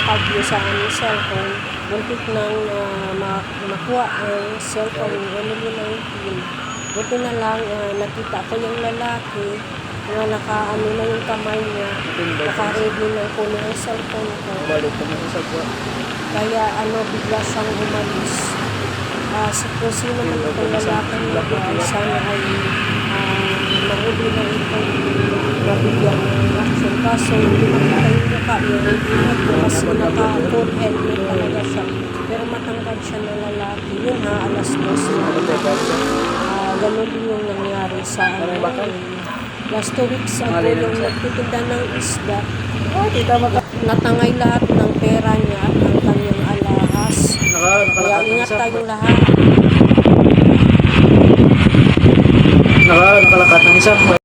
nakabyo sa aming cellphone. Muntik nang makuha ang cellphone ni Emily 19. Buti na lang nakita ko yung lalaki na nakaano na yung kamay niya. Naka-ready na kunin ang cellphone ko. Kaya bigla siyang umalis. Kung sino man itong lalaki niya, sana ay mahuli na itong mabigyan ng action. Kaso hindi makita yung mukha niya, kasi naka-full helmet talaga siya. Pero matangkad siya na lalaki. Yun alas 2 na. Ganun din yung nangyari sa last 2 weeks ago yung nagtitinda ng isda. Natangay lahat ng pera niya at ang kanyang alahas. Kaya ingat tayong lahat. Nakalakat ng isa.